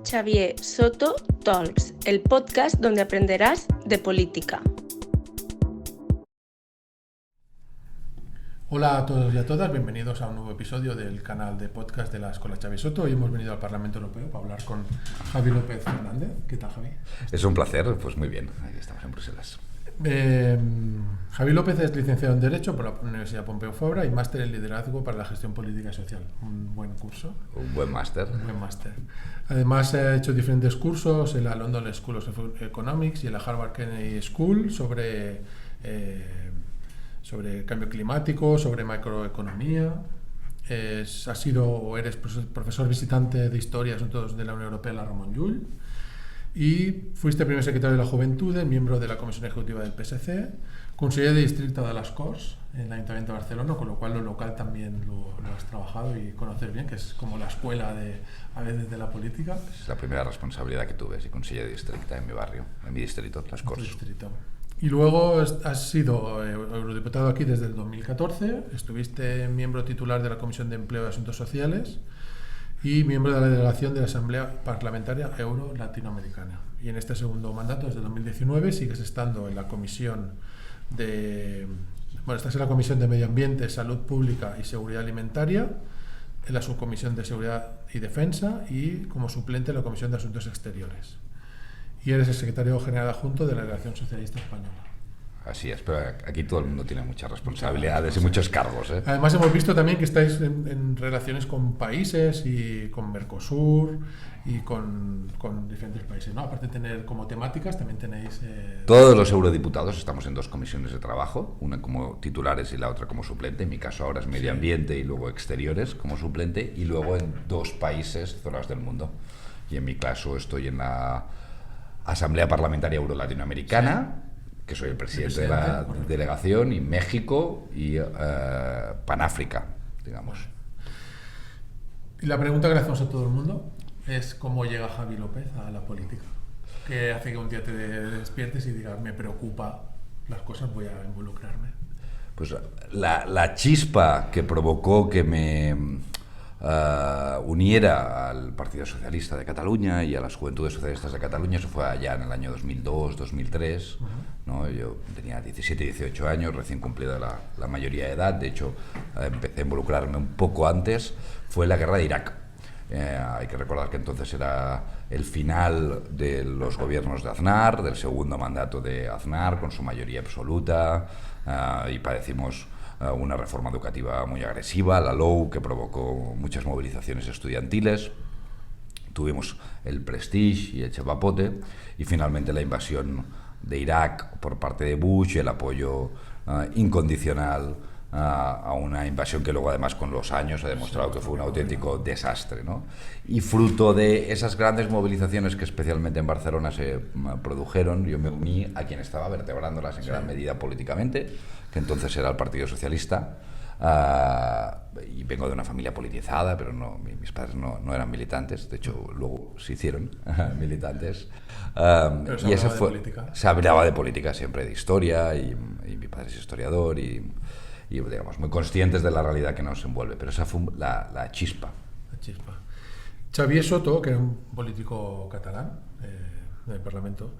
Xavier Soto Talks, el podcast donde aprenderás de política. Hola a todos y a todas, bienvenidos a un nuevo episodio del canal de podcast de la Escuela Xavier Soto. Hoy hemos venido al Parlamento Europeo para hablar con Javi López Fernández. ¿Qué tal, Javi? Es un placer, pues muy bien, aquí estamos en Bruselas. Javi López es licenciado en Derecho por la Universidad Pompeu Fabra y máster en Liderazgo para la Gestión Política y Social. Un buen curso. Un buen máster. Un buen máster. Además ha hecho diferentes cursos en la London School of Economics y en la Harvard Kennedy School sobre cambio climático, sobre macroeconomía. Has sido o eres profesor visitante de Historia y Asuntos de la Unión Europea en la Ramon Llull y fuiste primer secretario de la Juventud, miembro de la Comisión Ejecutiva del PSC, consejero de distrito de las Corts en el Ayuntamiento de Barcelona, con lo cual lo local también lo has trabajado y conoces bien, que es como la escuela a veces de la política. Es la primera responsabilidad que tuve, sí, consejero de distrito en mi barrio, en mi distrito, las Corts. Y luego has sido eurodiputado aquí desde el 2014, estuviste miembro titular de la Comisión de Empleo y Asuntos Sociales y miembro de la delegación de la Asamblea Parlamentaria Euro-Latinoamericana. Y en este segundo mandato, desde el 2019, sigues estando en la Comisión estás en la Comisión de Medio Ambiente, Salud Pública y Seguridad Alimentaria, en la Subcomisión de Seguridad y Defensa y como suplente en la Comisión de Asuntos Exteriores. Y eres el secretario general adjunto de la Delegación Socialista Española. Así es, pero aquí todo el mundo tiene muchas responsabilidades y muchos cargos. Además hemos visto también que estáis en relaciones con países y con Mercosur y con diferentes países, ¿no? Aparte de tener como temáticas, también tenéis... Todos los eurodiputados estamos en dos comisiones de trabajo, una como titulares y la otra como suplente. En mi caso ahora es Medio Ambiente y luego Exteriores como suplente, y luego en dos países, zonas del mundo. Y en mi caso estoy en la Asamblea Parlamentaria Euro-Latinoamericana, que soy el presidente de la delegación, y México y Panáfrica, digamos. Y la pregunta que le hacemos a todo el mundo es cómo llega Javi López a la política. ¿Qué hace que un día te despiertes y digas, me preocupa las cosas, voy a involucrarme? Pues la chispa que provocó que me uniera al Partido Socialista de Cataluña y a las Juventudes Socialistas de Cataluña, eso fue allá en el año 2002-2003, ¿no? Yo tenía 17-18 años, recién cumplida la mayoría de edad. De hecho, empecé a involucrarme un poco antes, fue la guerra de Irak. Hay que recordar que entonces era el final de los gobiernos de Aznar, del segundo mandato de Aznar, con su mayoría absoluta, y padecimos una reforma educativa muy agresiva, la LOU, que provocó muchas movilizaciones estudiantiles. Tuvimos el Prestige y el Chapapote, y finalmente la invasión de Irak por parte de Bush y el apoyo incondicional a una invasión que luego además con los años ha demostrado que fue un auténtico desastre, ¿no? Y fruto de esas grandes movilizaciones que especialmente en Barcelona se produjeron, yo me uní a quien estaba vertebrándolas en gran medida políticamente, que entonces era el Partido Socialista, y vengo de una familia politizada, pero no, mis padres no eran militantes, de hecho luego se hicieron militantes. Pero y esa fue, se hablaba de política siempre, de historia, y mi padre es historiador y digamos, muy conscientes de la realidad que nos envuelve, pero esa fue la chispa. La chispa. Xavier Soto, que era un político catalán del Parlamento,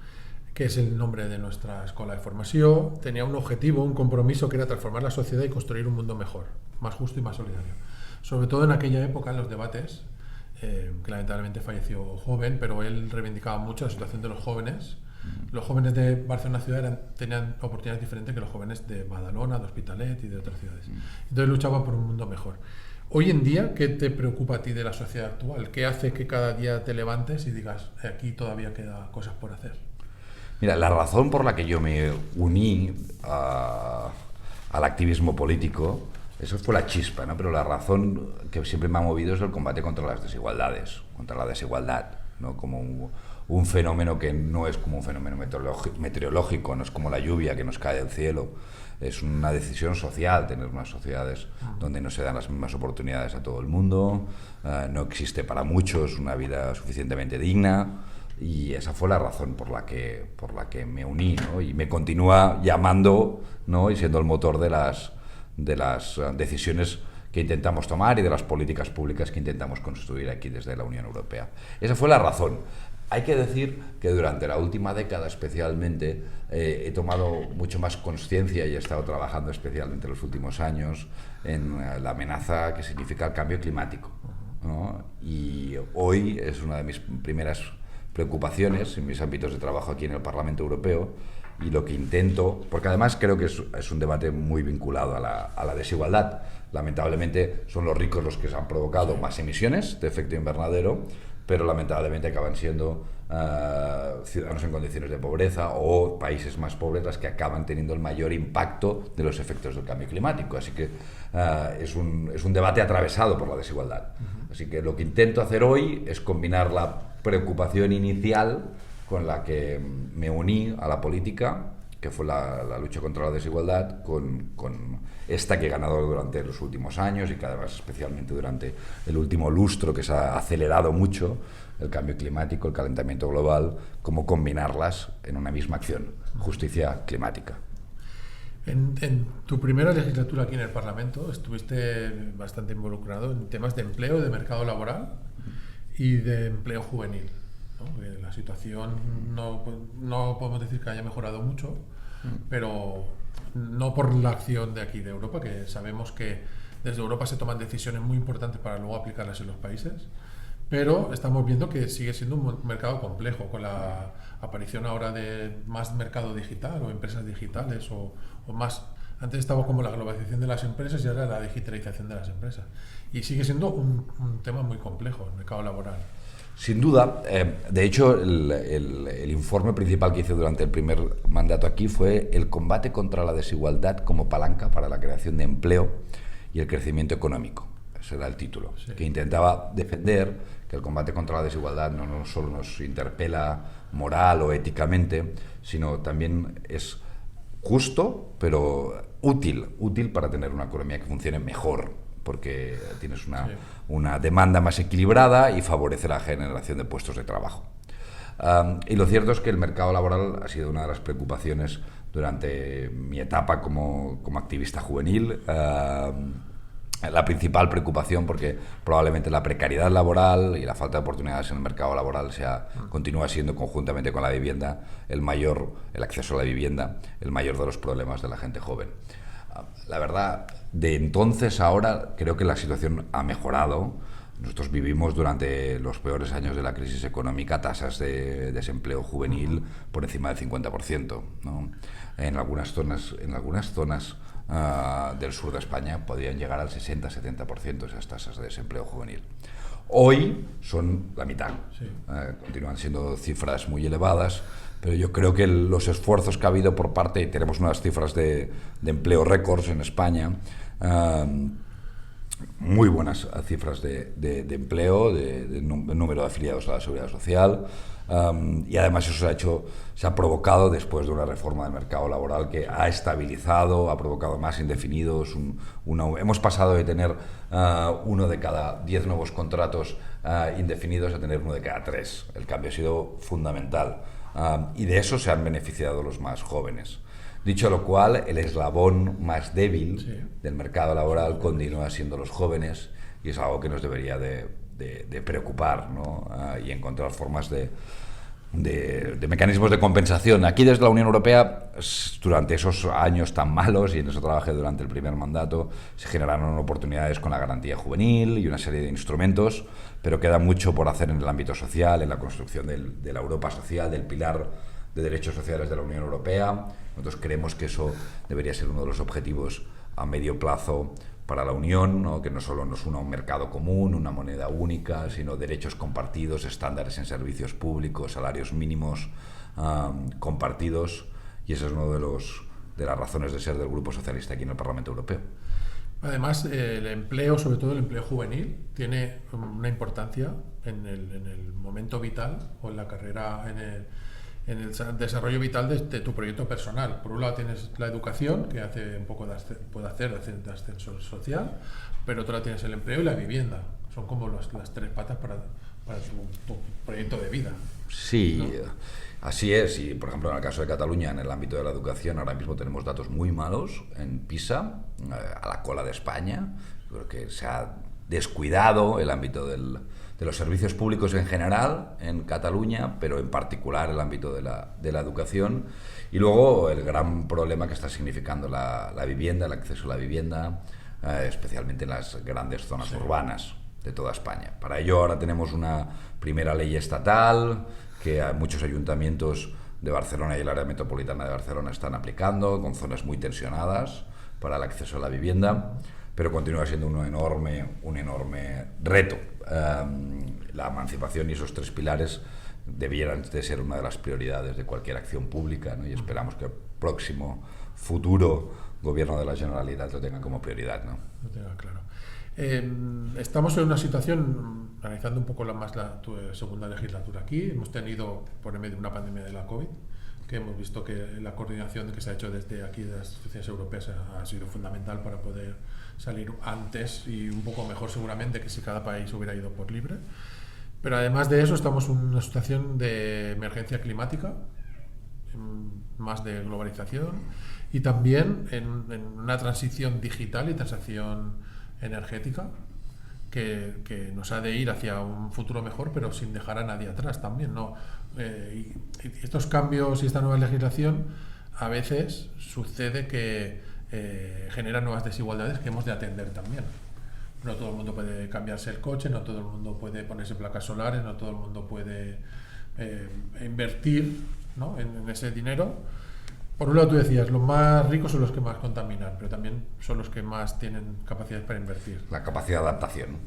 que es el nombre de nuestra escuela de formación, tenía un objetivo, un compromiso, que era transformar la sociedad y construir un mundo mejor, más justo y más solidario. Sobre todo en aquella época, en los debates, que lamentablemente falleció joven, pero él reivindicaba mucho la situación de los jóvenes. Los jóvenes de Barcelona ciudad tenían oportunidades diferentes que los jóvenes de Badalona, de Hospitalet y de otras ciudades. Entonces luchaba por un mundo mejor. Hoy en día, ¿qué te preocupa a ti de la sociedad actual? ¿Qué hace que cada día te levantes y digas, aquí todavía queda cosas por hacer? Mira, la razón por la que yo me uní al activismo político, eso fue la chispa, ¿no? Pero la razón que siempre me ha movido es el combate contra las desigualdades, contra la desigualdad, ¿no? Como un fenómeno que no es como un fenómeno meteorológico, no es como la lluvia que nos cae del cielo, es una decisión social tener unas sociedades donde no se dan las mismas oportunidades a todo el mundo, no existe para muchos una vida suficientemente digna, y esa fue la razón por la que me uní, ¿no? Y me continúa llamando, ¿no? Y siendo el motor de las decisiones que intentamos tomar y de las políticas públicas que intentamos construir aquí desde la Unión Europea. Esa fue la razón. Hay que decir que durante la última década especialmente he tomado mucho más conciencia y he estado trabajando especialmente en los últimos años en la amenaza que significa el cambio climático, ¿no? Y hoy es una de mis primeras preocupaciones en mis ámbitos de trabajo aquí en el Parlamento Europeo, y lo que intento, porque además creo que es un debate muy vinculado a la desigualdad. Lamentablemente son los ricos los que se han provocado más emisiones de efecto invernadero, pero lamentablemente acaban siendo ciudadanos en condiciones de pobreza o países más pobres los que acaban teniendo el mayor impacto de los efectos del cambio climático. Así que es un debate atravesado por la desigualdad. Así que lo que intento hacer hoy es combinar la preocupación inicial con la que me uní a la política, que fue la lucha contra la desigualdad, con esta que he ganado durante los últimos años y que además especialmente durante el último lustro, que se ha acelerado mucho el cambio climático, el calentamiento global, cómo combinarlas en una misma acción, justicia climática. En tu primera legislatura aquí en el Parlamento estuviste bastante involucrado en temas de empleo, de mercado laboral y de empleo juvenil, ¿no? La situación no podemos decir que haya mejorado mucho, pero no por la acción de aquí de Europa, que sabemos que desde Europa se toman decisiones muy importantes para luego aplicarlas en los países, pero estamos viendo que sigue siendo un mercado complejo, con la aparición ahora de más mercado digital o empresas digitales o más. Antes estaba como la globalización de las empresas y ahora la digitalización de las empresas. Y sigue siendo un tema muy complejo, el mercado laboral. Sin duda. De hecho, el informe principal que hice durante el primer mandato aquí fue el combate contra la desigualdad como palanca para la creación de empleo y el crecimiento económico. Ese era el título, sí. Que intentaba defender que el combate contra la desigualdad no solo nos interpela moral o éticamente, sino también es justo, pero útil para tener una economía que funcione mejor, porque tienes una demanda más equilibrada y favorece la generación de puestos de trabajo. Y lo cierto es que el mercado laboral ha sido una de las preocupaciones durante mi etapa como activista juvenil. La principal preocupación, porque probablemente la precariedad laboral y la falta de oportunidades en el mercado laboral continúa siendo, conjuntamente con la vivienda, el acceso a la vivienda, el mayor de los problemas de la gente joven. La verdad, de entonces a ahora creo que la situación ha mejorado. Nosotros vivimos durante los peores años de la crisis económica tasas de desempleo juvenil por encima del 50%, ¿no? En algunas zonas del sur de España podrían llegar al 60-70% esas tasas de desempleo juvenil. Hoy son la mitad. Sí. Continúan siendo cifras muy elevadas, pero yo creo que los esfuerzos que ha habido por parte, y tenemos unas cifras de empleo récords en España, muy buenas cifras de empleo, de número de afiliados a la Seguridad Social, y además eso se ha provocado después de una reforma del mercado laboral que ha estabilizado, ha provocado más indefinidos. Hemos pasado de tener 1 de cada 10 nuevos contratos indefinidos a tener 1 de cada 3. El cambio ha sido fundamental, y de eso se han beneficiado los más jóvenes. Dicho lo cual, el eslabón más débil del mercado laboral continúa siendo los jóvenes, y es algo que nos debería de preocupar, ¿no? Y encontrar formas de mecanismos de compensación. Aquí desde la Unión Europea, durante esos años tan malos, y en eso trabajé durante el primer mandato, se generaron oportunidades con la garantía juvenil y una serie de instrumentos, pero queda mucho por hacer en el ámbito social, en la construcción de la Europa social, del pilar de derechos sociales de la Unión Europea. Nosotros creemos que eso debería ser uno de los objetivos a medio plazo para la Unión, ¿no? Que no solo nos una un mercado común, una moneda única, sino derechos compartidos, estándares en servicios públicos, salarios mínimos compartidos, y esa es una de las razones de ser del Grupo Socialista aquí en el Parlamento Europeo. Además, el empleo, sobre todo el empleo juvenil, tiene una importancia en el momento vital o en la carrera, en el desarrollo vital de tu proyecto personal. Por un lado tienes la educación, que hace un poco puede hacer de ascensor social, pero otro lado tienes el empleo y la vivienda. Son como las 3 patas para tu proyecto de vida. Sí, ¿no? Así es. Y, por ejemplo, en el caso de Cataluña, en el ámbito de la educación, ahora mismo tenemos datos muy malos en PISA, a la cola de España, Creo que se ha descuidado el ámbito de los servicios públicos en general en Cataluña, pero en particular el ámbito de la educación. Y luego el gran problema que está significando la vivienda, el acceso a la vivienda, especialmente en las grandes zonas urbanas de toda España. Para ello ahora tenemos una primera ley estatal que muchos ayuntamientos de Barcelona y el área metropolitana de Barcelona están aplicando, con zonas muy tensionadas para el acceso a la vivienda, pero continúa siendo un enorme reto. La emancipación y esos 3 pilares debieran de ser una de las prioridades de cualquier acción pública, ¿no? Y esperamos que el próximo futuro gobierno de la Generalitat lo tenga como prioridad, ¿no? Lo tenga claro. Estamos en una situación, analizando un poco tu segunda legislatura aquí, hemos tenido por en medio una pandemia de la COVID, que hemos visto que la coordinación que se ha hecho desde aquí de las instituciones europeas ha sido fundamental para poder salir antes y un poco mejor seguramente que si cada país hubiera ido por libre. Pero además de eso estamos en una situación de emergencia climática, más de globalización, y también en una transición digital y transición energética que nos ha de ir hacia un futuro mejor, pero sin dejar a nadie atrás también, ¿no? Y estos cambios y esta nueva legislación a veces sucede que generan nuevas desigualdades que hemos de atender también. No todo el mundo puede cambiarse el coche, no todo el mundo puede ponerse placas solares, no todo el mundo puede invertir, ¿no?, en ese dinero. Por un lado tú decías, los más ricos son los que más contaminan, pero también son los que más tienen capacidades para invertir. La capacidad de adaptación.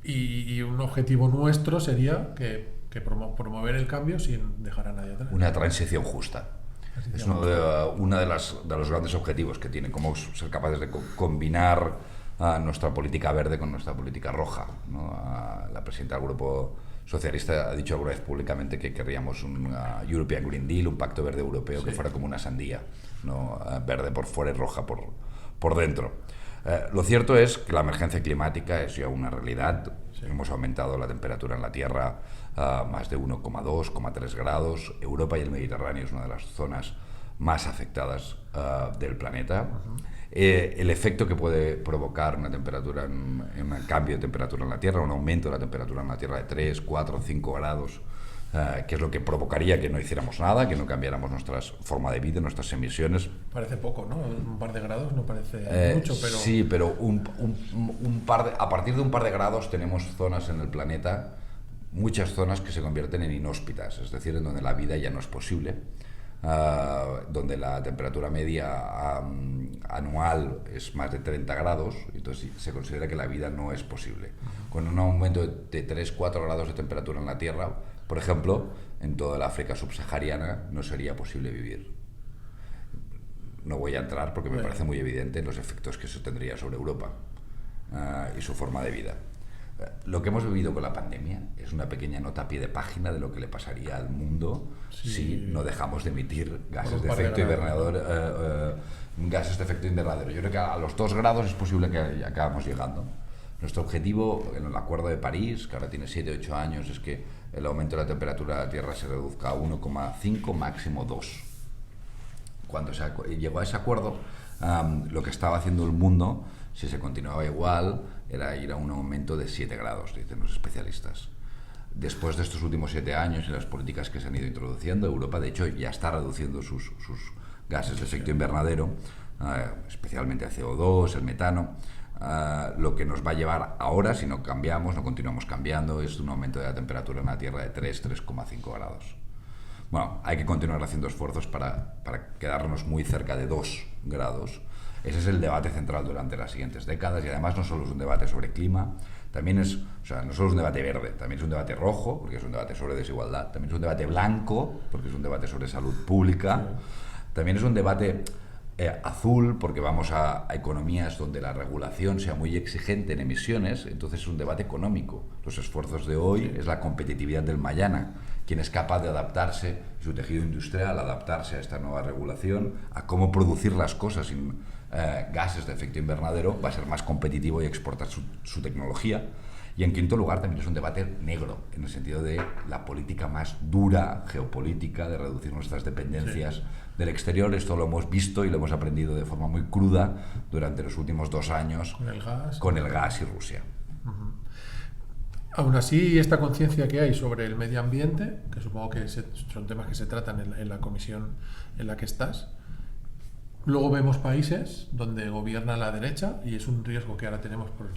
Y un objetivo nuestro sería que promover el cambio sin dejar a nadie atrás. Una transición justa. Es uno de los grandes objetivos que tiene, cómo ser capaces de combinar nuestra política verde con nuestra política roja, ¿no? La presidenta del Grupo Socialista ha dicho alguna vez públicamente que querríamos un European Green Deal, un pacto verde europeo que fuera como una sandía, ¿no? Verde por fuera y roja por dentro. Lo cierto es que la emergencia climática es ya una realidad. Hemos aumentado la temperatura en la Tierra más de 1,2-1,3 grados. Europa y el Mediterráneo es una de las zonas más afectadas del planeta. El efecto que puede provocar una temperatura, un cambio de temperatura en la Tierra, un aumento de la temperatura en la Tierra de 3, 4, 5 grados, que es lo que provocaría que no hiciéramos nada, que no cambiáramos nuestra forma de vida, nuestras emisiones. Parece poco, ¿no? Un par de grados no parece mucho, pero... Sí, pero a partir de un par de grados tenemos zonas en el planeta, muchas zonas que se convierten en inhóspitas, es decir, en donde la vida ya no es posible. Donde la temperatura media anual es más de 30 grados, entonces se considera que la vida no es posible. Con un aumento de 3-4 grados de temperatura en la Tierra, por ejemplo, en toda el África subsahariana no sería posible vivir. No voy a entrar porque me parece muy evidente los efectos que eso tendría sobre Europa y su forma de vida. Lo que hemos vivido con la pandemia es una pequeña nota a pie de página de lo que le pasaría al mundo si no dejamos de emitir gases de efecto invernadero. Gases de efecto invernadero. Yo creo que a los 2 grados es posible que acabamos llegando. Nuestro objetivo en el Acuerdo de París, que ahora tiene 7-8 años, es que el aumento de la temperatura de la Tierra se reduzca a 1,5, máximo 2. Cuando se llegó a ese acuerdo, lo que estaba haciendo el mundo, si se continuaba igual, era ir a un aumento de 7 grados, dicen los especialistas. Después de estos últimos 7 años y las políticas que se han ido introduciendo, Europa de hecho ya está reduciendo sus gases de efecto invernadero, especialmente el CO2, el metano. Lo que nos va a llevar ahora, si no cambiamos, no continuamos cambiando, es un aumento de la temperatura en la Tierra de 3,5 grados. Bueno, hay que continuar haciendo esfuerzos para quedarnos muy cerca de 2 grados. Ese es el debate central durante las siguientes décadas y además no solo es un debate sobre clima, también no solo es un debate verde, también es un debate rojo, porque es un debate sobre desigualdad, también es un debate blanco, porque es un debate sobre salud pública, también es un debate azul, porque vamos a economías donde la regulación sea muy exigente en emisiones, entonces es un debate económico. Los esfuerzos de hoy es la competitividad del mañana, quien es capaz de adaptarse, su tejido industrial, adaptarse a esta nueva regulación, a cómo producir las cosas sin gases de efecto invernadero, va a ser más competitivo y exportar su tecnología. Y en quinto lugar también es un debate negro, en el sentido de la política más dura, geopolítica, de reducir nuestras dependencias del exterior. Esto lo hemos visto y lo hemos aprendido de forma muy cruda durante los últimos 2 años con el gas y Rusia. Aún así, esta conciencia que hay sobre el medio ambiente, que supongo que son temas que se tratan en la comisión en la que estás, luego vemos países donde gobierna la derecha, y es un riesgo que ahora tenemos por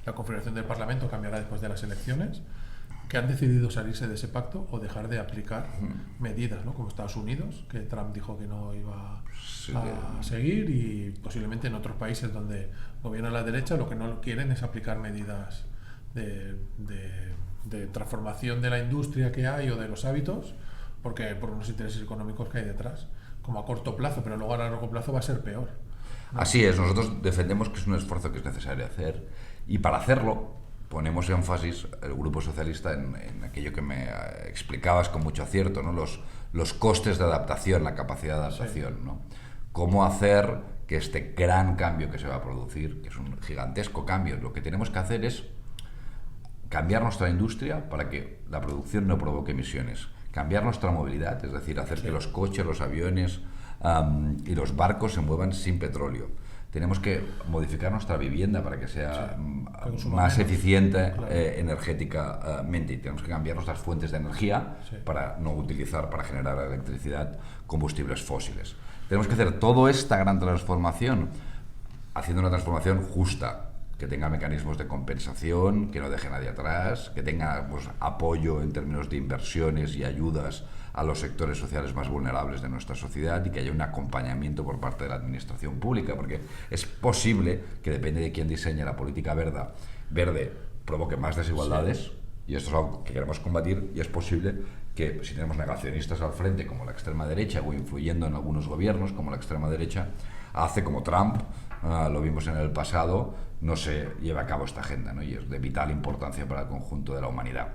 la configuración del Parlamento, cambiará después de las elecciones, que han decidido salirse de ese pacto o dejar de aplicar medidas, ¿no? Como Estados Unidos, que Trump dijo que no iba a seguir, y posiblemente en otros países donde gobierna la derecha lo que no quieren es aplicar medidas de transformación de la industria que hay o de los hábitos, porque por unos intereses económicos que hay detrás, como a corto plazo, pero luego a largo plazo va a ser peor, ¿no? Así es, nosotros defendemos que es un esfuerzo que es necesario hacer, y para hacerlo ponemos énfasis, el Grupo Socialista, en aquello que me explicabas con mucho acierto, ¿no? Los costes de adaptación, la capacidad de adaptación, ¿no? Cómo hacer que este gran cambio que se va a producir, que es un gigantesco cambio, lo que tenemos que hacer es cambiar nuestra industria para que la producción no provoque emisiones, cambiar nuestra movilidad, es decir, hacer que los coches, los aviones y los barcos se muevan sin petróleo. Tenemos que modificar nuestra vivienda para que sea más eficiente energéticamente, y tenemos que cambiar nuestras fuentes de energía para no utilizar, para generar electricidad, combustibles fósiles. Tenemos que hacer toda esta gran transformación haciendo una transformación justa, que tenga mecanismos de compensación, que no deje nadie atrás, que tenga apoyo en términos de inversiones y ayudas a los sectores sociales más vulnerables de nuestra sociedad, y que haya un acompañamiento por parte de la administración pública, porque es posible que, depende de quién diseñe la política verde provoque más desigualdades, y esto es algo que queremos combatir, y es posible que, si tenemos negacionistas al frente como la extrema derecha, o influyendo en algunos gobiernos como la extrema derecha, hace como Trump, lo vimos en el pasado, no se lleva a cabo esta agenda, ¿no? Y es de vital importancia para el conjunto de la humanidad.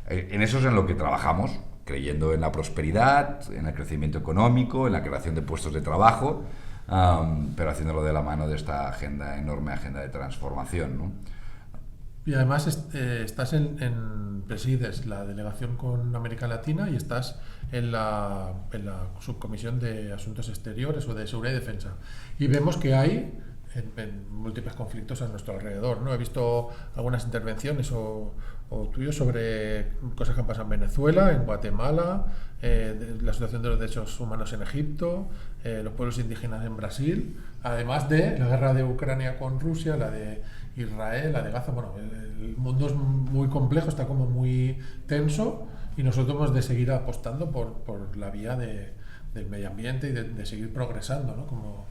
En eso es en lo que trabajamos, creyendo en la prosperidad, en el crecimiento económico, en la creación de puestos de trabajo, pero haciéndolo de la mano de esta enorme agenda de transformación, ¿no? Y además estás presides la delegación con América Latina, y estás en la subcomisión de Asuntos Exteriores o de Seguridad y Defensa. Y vemos que hay en múltiples conflictos a nuestro alrededor, ¿no? He visto algunas intervenciones o tuyos sobre cosas que han pasado en Venezuela, en Guatemala, la situación de los derechos humanos en Egipto, los pueblos indígenas en Brasil, además de la guerra de Ucrania con Rusia, la de Israel, la de Gaza. Bueno, el mundo es muy complejo, está como muy tenso, y nosotros hemos de seguir apostando por la vía del medio ambiente y de seguir progresando, ¿no?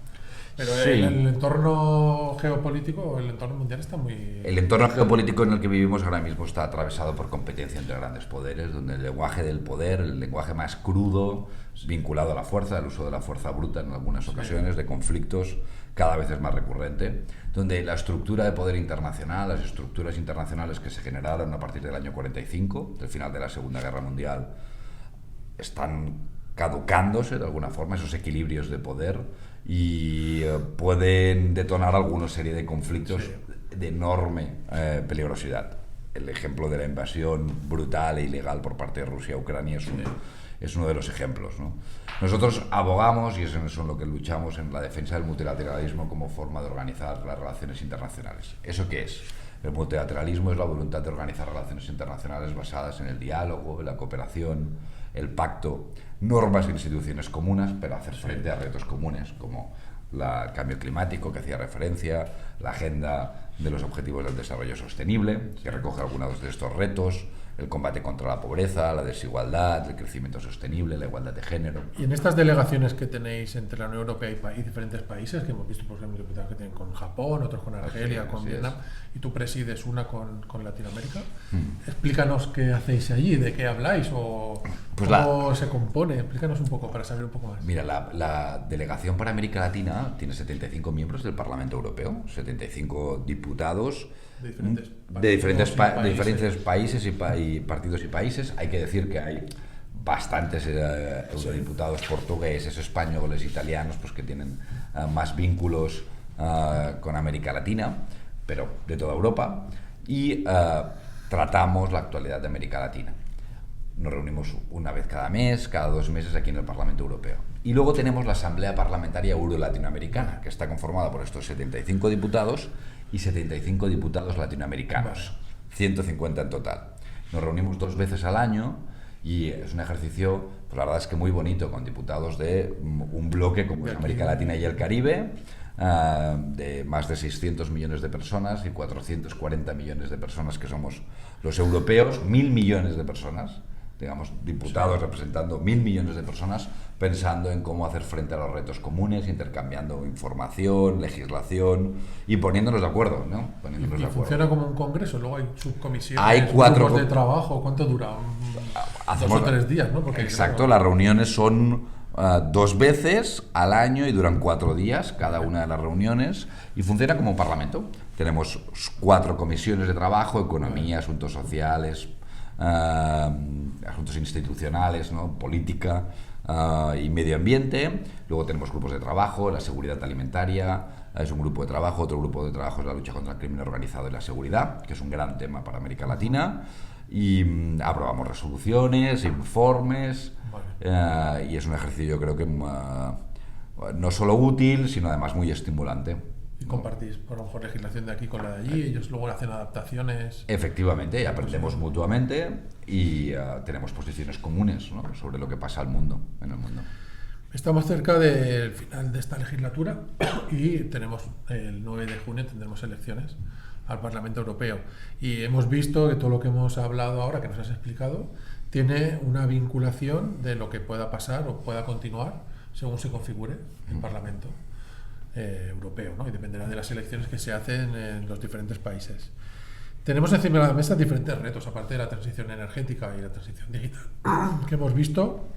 Pero el entorno geopolítico, el entorno mundial está muy... El entorno geopolítico en el que vivimos ahora mismo está atravesado por competencia entre grandes poderes, donde el lenguaje del poder, el lenguaje más crudo, vinculado a la fuerza, el uso de la fuerza bruta en algunas ocasiones, de conflictos, cada vez es más recurrente, donde la estructura de poder internacional, las estructuras internacionales que se generaron a partir del año 45, del final de la Segunda Guerra Mundial, están caducándose de alguna forma, esos equilibrios de poder, y pueden detonar alguna serie de conflictos de enorme peligrosidad. El ejemplo de la invasión brutal e ilegal por parte de Rusia a Ucrania es uno de los ejemplos, ¿no? Nosotros abogamos, y eso es en lo que luchamos, en la defensa del multilateralismo como forma de organizar las relaciones internacionales. ¿Eso qué es? El multilateralismo es la voluntad de organizar relaciones internacionales basadas en el diálogo, en la cooperación, el pacto, normas e instituciones comunes para hacer frente a retos comunes, como el cambio climático, que hacía referencia, la agenda de los Objetivos del Desarrollo Sostenible, que recoge algunos de estos retos, el combate contra la pobreza, la desigualdad, el crecimiento sostenible, la igualdad de género. Y en estas delegaciones que tenéis entre la Unión Europea y diferentes países, que hemos visto, por ejemplo, diputados que tienen con Japón, otros con Argelia, con Vietnam, y tú presides una con Latinoamérica, explícanos qué hacéis allí, de qué habláis, o pues cómo se compone. Explícanos un poco para saber un poco más. Mira, la delegación para América Latina tiene 75 miembros del Parlamento Europeo, 75 diputados de diferentes países y partidos y países. Hay que decir que hay bastantes eurodiputados portugueses, españoles, italianos, pues que tienen más vínculos con América Latina, pero de toda Europa. y tratamos la actualidad de América Latina. Nos reunimos una vez cada mes, cada 2 meses aquí en el Parlamento Europeo. Y luego tenemos la Asamblea Parlamentaria Euro-Latinoamericana, que está conformada por estos 75 diputados y 75 diputados latinoamericanos, 150 en total. Nos reunimos 2 veces al año y es un ejercicio, pues la verdad es que muy bonito, con diputados de un bloque como es América Latina y el Caribe, de más de 600 millones de personas y 440 millones de personas que somos los europeos, 1.000 millones de personas, digamos, diputados representando 1.000 millones de personas, pensando en cómo hacer frente a los retos comunes, intercambiando información, legislación y poniéndonos de acuerdo, ¿no? Y funciona como un congreso, luego hay subcomisiones, hay 4 grupos de trabajo. ¿Cuánto dura? Hacemos 2 o 3 días, ¿no? Porque, exacto, claro, las reuniones son 2 veces al año y duran 4 días cada una de las reuniones y funciona como un parlamento. Tenemos 4 comisiones de trabajo: economía, asuntos sociales, asuntos institucionales, ¿no? Política y medio ambiente. Luego tenemos grupos de trabajo, la seguridad alimentaria es un grupo de trabajo, otro grupo de trabajo es la lucha contra el crimen organizado y la seguridad, que es un gran tema para América Latina, y aprobamos resoluciones, informes, y es un ejercicio, yo creo que no solo útil, sino además muy estimulante. Y compartís, por lo mejor, legislación de aquí con la de allí, ellos luego hacen adaptaciones. Efectivamente, y aprendemos mutuamente y tenemos posiciones comunes, ¿no?, sobre lo que pasa en el mundo. Estamos cerca del final de esta legislatura y tenemos el 9 de junio tendremos elecciones al Parlamento Europeo. Y hemos visto que todo lo que hemos hablado ahora, que nos has explicado, tiene una vinculación de lo que pueda pasar o pueda continuar según se configure el Parlamento Europeo, ¿no? Y dependerá de las elecciones que se hacen en los diferentes países. Tenemos encima de la mesa diferentes retos, aparte de la transición energética y la transición digital que hemos visto.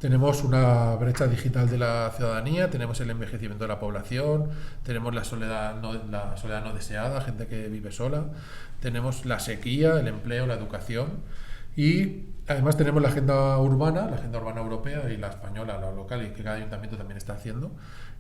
Tenemos una brecha digital de la ciudadanía, tenemos el envejecimiento de la población, tenemos la soledad no deseada, gente que vive sola, tenemos la sequía, el empleo, la educación y además tenemos la agenda urbana europea y la española, la local, y que cada ayuntamiento también está haciendo.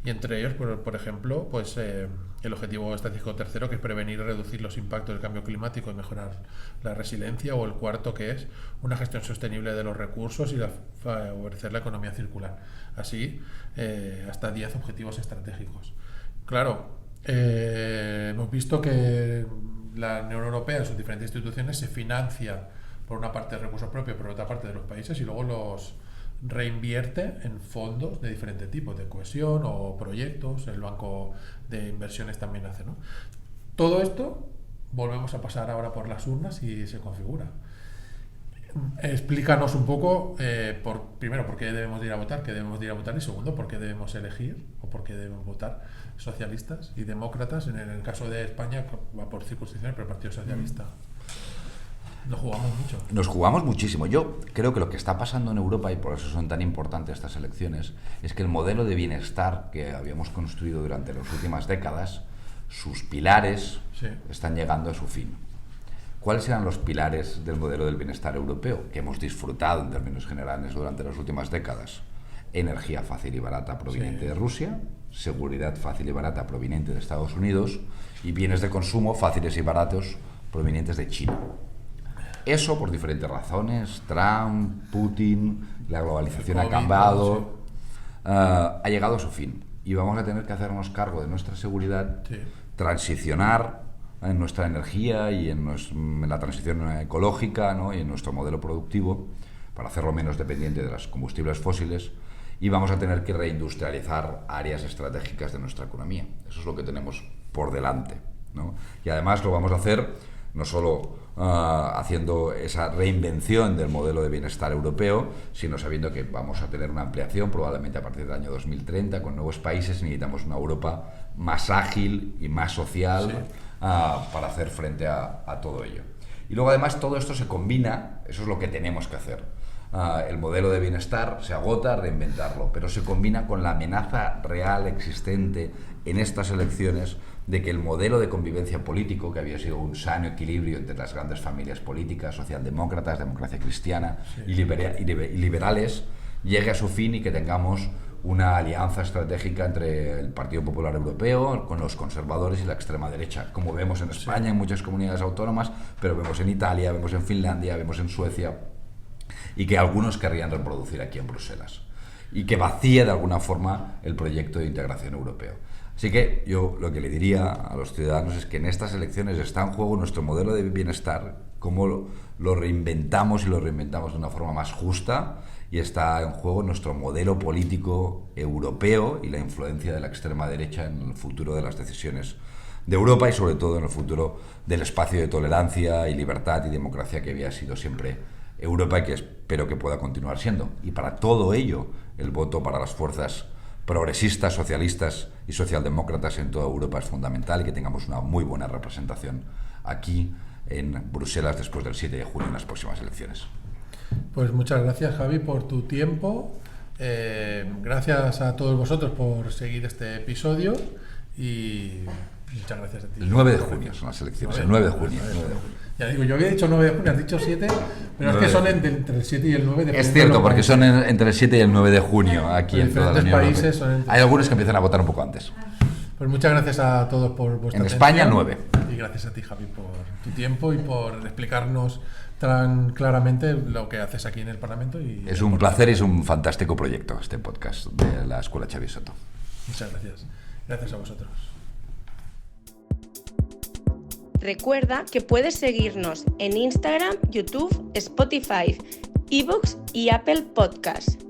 Y entre ellos, por ejemplo, pues el objetivo estratégico tercero, que es prevenir y reducir los impactos del cambio climático y mejorar la resiliencia, o el cuarto, que es una gestión sostenible de los recursos y favorecer la economía circular. Así, hasta 10 objetivos estratégicos. Claro, hemos visto que la Unión Europea en sus diferentes instituciones se financia por una parte de recursos propios, por otra parte de los países, y luego los reinvierte en fondos de diferentes tipos, de cohesión o proyectos. El Banco de Inversiones también hace, ¿no? Todo esto volvemos a pasar ahora por las urnas y se configura. Explícanos un poco, primero, por qué debemos ir a votar, y segundo, por qué debemos elegir o por qué debemos votar socialistas y demócratas. En el caso de España va por circunscripciones, pero el Partido Socialista. Nos jugamos muchísimo. Yo creo que lo que está pasando en Europa, y por eso son tan importantes estas elecciones, es que el modelo de bienestar que habíamos construido durante las últimas décadas, sus pilares están llegando a su fin. ¿Cuáles eran los pilares del modelo del bienestar europeo que hemos disfrutado en términos generales durante las últimas décadas? Energía fácil y barata proveniente de Rusia, seguridad fácil y barata proveniente de Estados Unidos y bienes de consumo fáciles y baratos provenientes de China. Eso, por diferentes razones, Trump, Putin, la globalización ha cambiado, ha llegado a su fin. Y vamos a tener que hacernos cargo de nuestra seguridad, transicionar en nuestra energía y en la transición ecológica, ¿no?, y en nuestro modelo productivo, para hacerlo menos dependiente de los combustibles fósiles, y vamos a tener que reindustrializar áreas estratégicas de nuestra economía. Eso es lo que tenemos por delante, ¿no? Y además lo vamos a hacer no solo haciendo esa reinvención del modelo de bienestar europeo, sino sabiendo que vamos a tener una ampliación probablemente a partir del año 2030 con nuevos países. Necesitamos una Europa más ágil y más social para hacer frente a todo ello. Y luego además todo esto se combina, eso es lo que tenemos que hacer. El modelo de bienestar se agota, reinventarlo, pero se combina con la amenaza real existente en estas elecciones de que el modelo de convivencia político, que había sido un sano equilibrio entre las grandes familias políticas, socialdemócratas, democracia cristiana y liberales, llegue a su fin y que tengamos una alianza estratégica entre el Partido Popular Europeo con los conservadores y la extrema derecha, como vemos en España, en muchas comunidades autónomas, pero vemos en Italia, vemos en Finlandia, vemos en Suecia, y que algunos querrían reproducir aquí en Bruselas, y que vacía de alguna forma el proyecto de integración europeo. Así que yo lo que le diría a los ciudadanos es que en estas elecciones está en juego nuestro modelo de bienestar, cómo lo reinventamos y lo reinventamos de una forma más justa, y está en juego nuestro modelo político europeo y la influencia de la extrema derecha en el futuro de las decisiones de Europa y sobre todo en el futuro del espacio de tolerancia y libertad y democracia que había sido siempre Europa y que espero que pueda continuar siendo. Y para todo ello, el voto para las fuerzas progresistas, socialistas y socialdemócratas en toda Europa es fundamental, y que tengamos una muy buena representación aquí en Bruselas después del 7 de junio en las próximas elecciones. Pues muchas gracias, Javi, por tu tiempo. Gracias a todos vosotros por seguir este episodio y muchas gracias a ti. El 9 de junio son las elecciones, el 9 de junio. Ya digo, yo había dicho 9 de junio, has dicho 7, pero es que son entre el 7 y el 9 de Es cierto, porque son entre el 7 y el 9 de junio aquí en toda la Unión Europea. Hay algunos que empiezan a votar un poco antes. Pues muchas gracias a todos por vuestra atención. En España, 9. Y gracias a ti, Javi, por tu tiempo y por explicarnos tan claramente lo que haces aquí en el Parlamento. Es un placer y es un fantástico proyecto este podcast de la Escuela Xavier Soto. Muchas gracias. Gracias a vosotros. Recuerda que puedes seguirnos en Instagram, YouTube, Spotify, iVoox y Apple Podcasts.